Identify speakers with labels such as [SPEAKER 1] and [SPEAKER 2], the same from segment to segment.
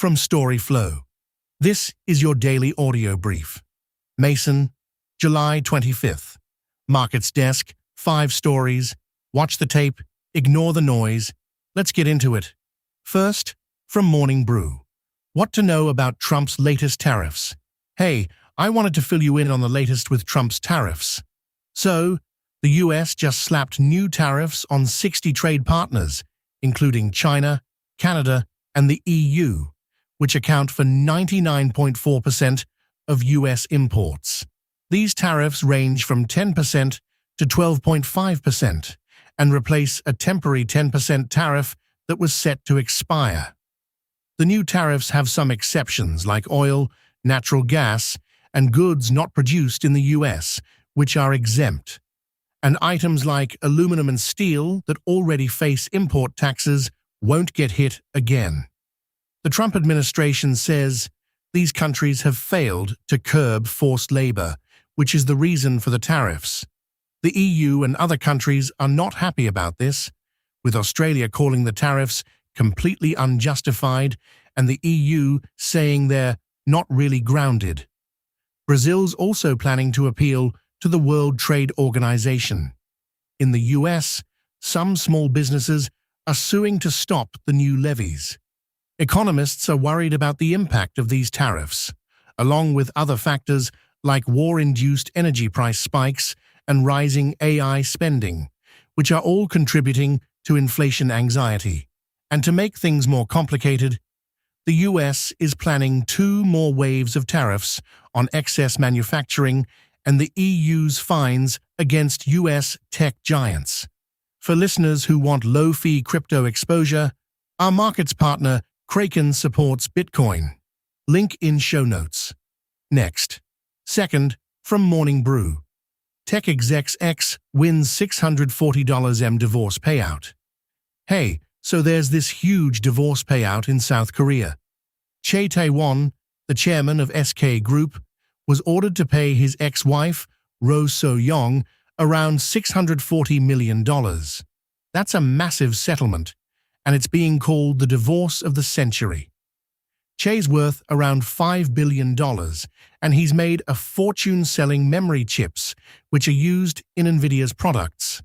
[SPEAKER 1] from storyflo. This is your daily audio brief. Mason, July 25th. Markets desk, 5 stories. Watch the tape, ignore the noise. Let's get into it. First, from Morning Brew. What to know about Trump's latest tariffs? Hey, I wanted to fill you in on the latest with Trump's tariffs. So, the US just slapped new tariffs on 60 trade partners, including China, Canada, and the EU, which account for 99.4% of US imports. These tariffs range from 10% to 12.5% and replace a temporary 10% tariff that was set to expire. The new tariffs have some exceptions like oil, natural gas, and goods not produced in the US, which are exempt, and items like aluminum and steel that already face import taxes won't get hit again. The Trump administration says these countries have failed to curb forced labor, which is the reason for the tariffs. The EU and other countries are not happy about this, with Australia calling the tariffs completely unjustified and the EU saying they're not really grounded. Brazil's also planning to appeal to the World Trade Organization. In the US, some small businesses are suing to stop the new levies. Economists are worried about the impact of these tariffs, along with other factors like war-induced energy price spikes and rising AI spending, which are all contributing to inflation anxiety. And to make things more complicated, the US is planning 2 more waves of tariffs on excess manufacturing and the EU's fines against US tech giants. For listeners who want low-fee crypto exposure, our markets partner Kraken supports Bitcoin. Link in show notes. Next. Second, from Morning Brew. Tech execs X wins $640 divorce payout. Hey, so there's this huge divorce payout in South Korea. Chae Tae-won, the chairman of SK Group, was ordered to pay his ex-wife, Ro So-young, around $640 million. That's a massive settlement, and it's being called the divorce of the century. Chae's worth around $5 billion, and he's made a fortune selling memory chips, which are used in NVIDIA's products.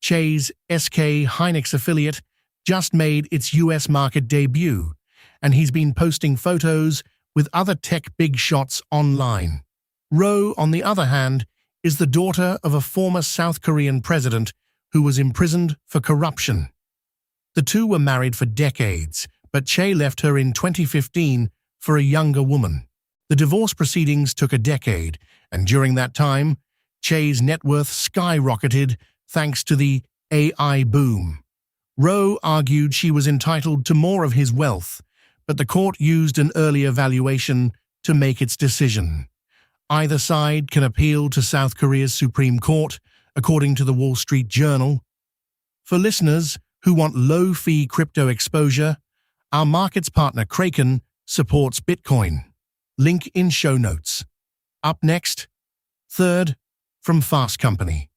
[SPEAKER 1] Chae's SK Hynix affiliate just made its US market debut, and he's been posting photos with other tech big shots online. Ro, on the other hand, is the daughter of a former South Korean president who was imprisoned for corruption. The two were married for decades, but Chae left her in 2015 for a younger woman. The divorce proceedings took a decade, and during that time, Chae's net worth skyrocketed thanks to the AI boom. Ro argued she was entitled to more of his wealth, but the court used an earlier valuation to make its decision. Either side can appeal to South Korea's Supreme Court, according to the Wall Street Journal. For listeners who want low-fee crypto exposure, our markets partner Kraken supports Bitcoin. Link in show notes. Up next, third, from Fast Company.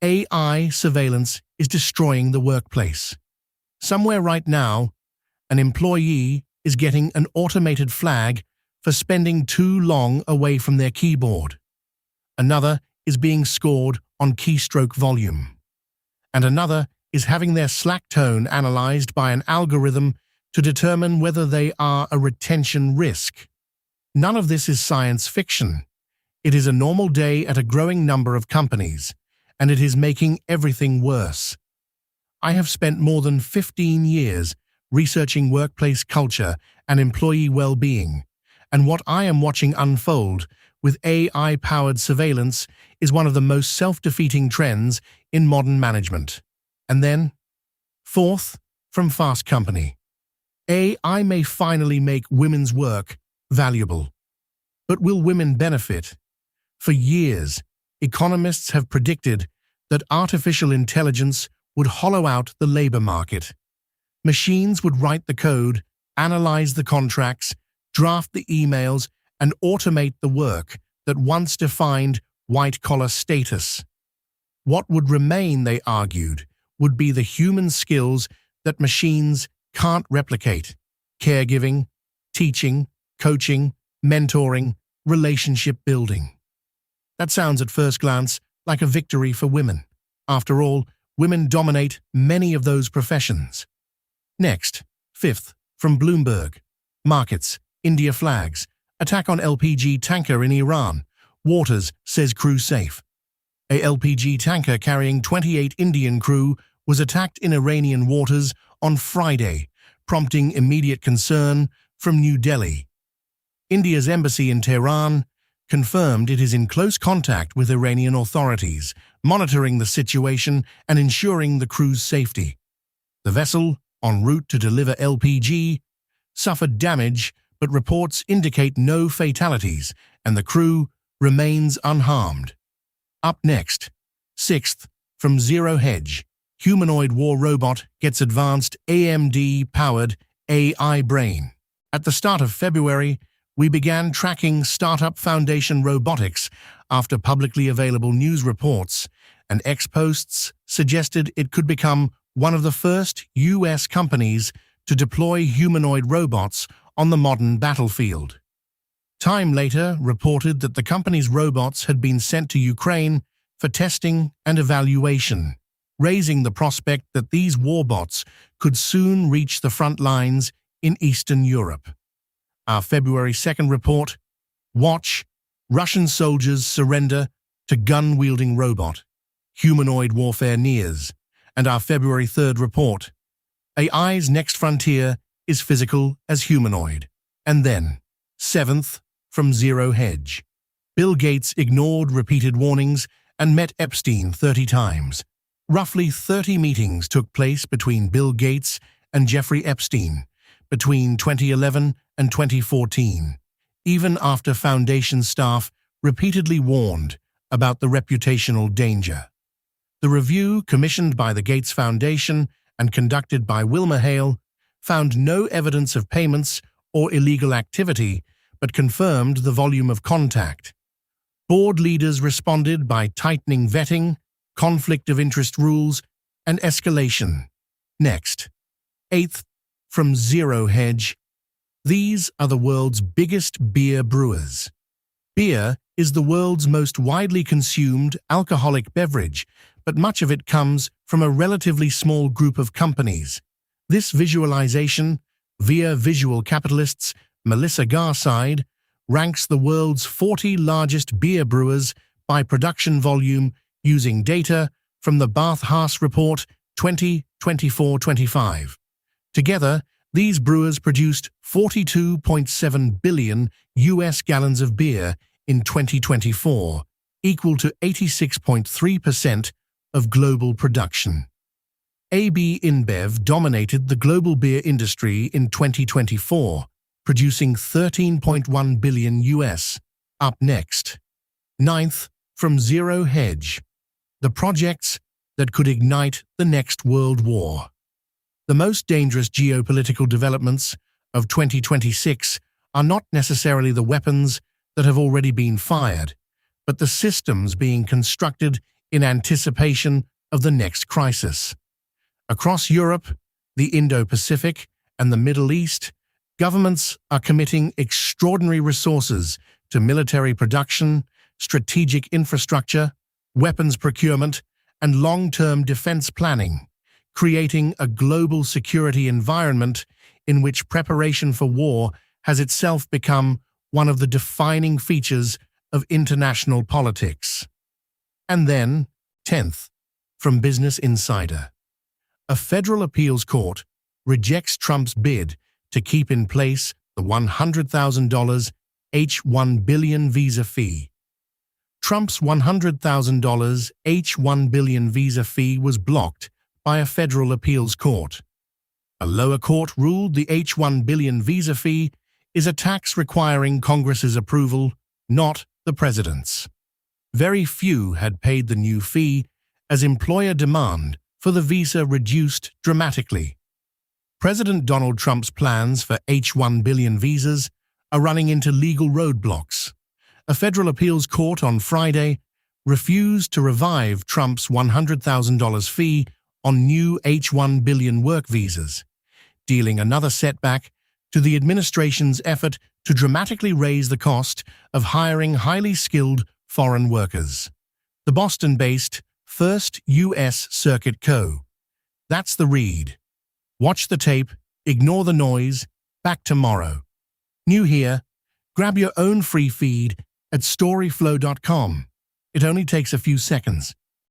[SPEAKER 1] AI surveillance is destroying the workplace. Somewhere right now, an employee is getting an automated flag for spending too long away from their keyboard. Another is being scored on keystroke volume. And another is having their Slack tone analyzed by an algorithm to determine whether they are a retention risk. None of this is science fiction. It is a normal day at a growing number of companies, and it is making everything worse. I have spent more than 15 years researching workplace culture and employee well-being, and what I am watching unfold with AI-powered surveillance is one of the most self-defeating trends in modern management. And then, fourth, from Fast Company. AI may finally make women's work valuable. But will women benefit? For years, economists have predicted that artificial intelligence would hollow out the labor market. Machines would write the code, analyze the contracts, draft the emails, and automate the work that once defined white-collar status. What would remain, they argued, would be the human skills that machines can't replicate: caregiving, teaching, coaching, mentoring, relationship building. That sounds at first glance like a victory for women. After all, women dominate many of those professions. Next, fifth, from Bloomberg. Markets, India flags. Attack on LPG tanker in Iran. Waters says crew safe. A LPG tanker carrying 28 Indian crew was attacked in Iranian waters on Friday, prompting immediate concern from New Delhi. India's embassy in Tehran confirmed it is in close contact with Iranian authorities, monitoring the situation and ensuring the crew's safety. The vessel, en route to deliver LPG, suffered damage, but reports indicate no fatalities, and the crew remains unharmed. Up next, sixth, from Zero Hedge. Humanoid war robot gets advanced AMD-powered AI brain. At the start of February, we began tracking Startup Foundation Robotics after publicly available news reports and ex-posts suggested it could become one of the first U.S. companies to deploy humanoid robots on the modern battlefield. Time later reported that the company's robots had been sent to Ukraine for testing and evaluation, raising the prospect that these warbots could soon reach the front lines in Eastern Europe. Our February 2nd report, Watch, Russian soldiers surrender to gun-wielding robot, humanoid warfare nears, and our February 3rd report, AI's next frontier is physical as humanoid. And then, seventh, from Zero Hedge. Bill Gates ignored repeated warnings and met Epstein 30 times. Roughly 30 meetings took place between Bill Gates and Jeffrey Epstein between 2011 and 2014, even after Foundation staff repeatedly warned about the reputational danger. The review, commissioned by the Gates Foundation and conducted by WilmerHale, found no evidence of payments or illegal activity, but confirmed the volume of contact. Board leaders responded by tightening vetting, conflict of interest rules, and escalation. Next, eighth, from Zero Hedge. These are the world's biggest beer brewers. Beer is the world's most widely consumed alcoholic beverage, but much of it comes from a relatively small group of companies. This visualization, via visual capitalists Melissa Garside, ranks the world's 40 largest beer brewers by production volume using data from the Bath-Haas Report 2024-25. Together, these brewers produced 42.7 billion US gallons of beer in 2024, equal to 86.3% of global production. AB InBev dominated the global beer industry in 2024, producing 13.1 billion US. Up next, ninth, from Zero Hedge. The projects that could ignite the next world war. The most dangerous geopolitical developments of 2026 are not necessarily the weapons that have already been fired, but the systems being constructed in anticipation of the next crisis. Across Europe, the Indo-Pacific, and the Middle East, governments are committing extraordinary resources to military production, strategic infrastructure, weapons procurement, and long-term defense planning, creating a global security environment in which preparation for war has itself become one of the defining features of international politics. And then, 10th, from Business Insider. A federal appeals court rejects Trump's bid to keep in place the $100,000 H-1 billion visa fee. Trump's $100,000 H-1 billion visa fee was blocked by a federal appeals court. A lower court ruled the H-1 billion visa fee is a tax requiring Congress's approval, not the president's. Very few had paid the new fee as employer demand for the visa reduced dramatically. President Donald Trump's plans for H-1 billion visas are running into legal roadblocks. A federal appeals court on Friday refused to revive Trump's $100,000 fee on new H-1 billion work visas, dealing another setback to the administration's effort to dramatically raise the cost of hiring highly skilled foreign workers. The Boston-based First U.S. Circuit Co. That's the read. Watch the tape, ignore the noise, back tomorrow. New here? Grab your own free feed at storyflo.com. It only takes a few seconds.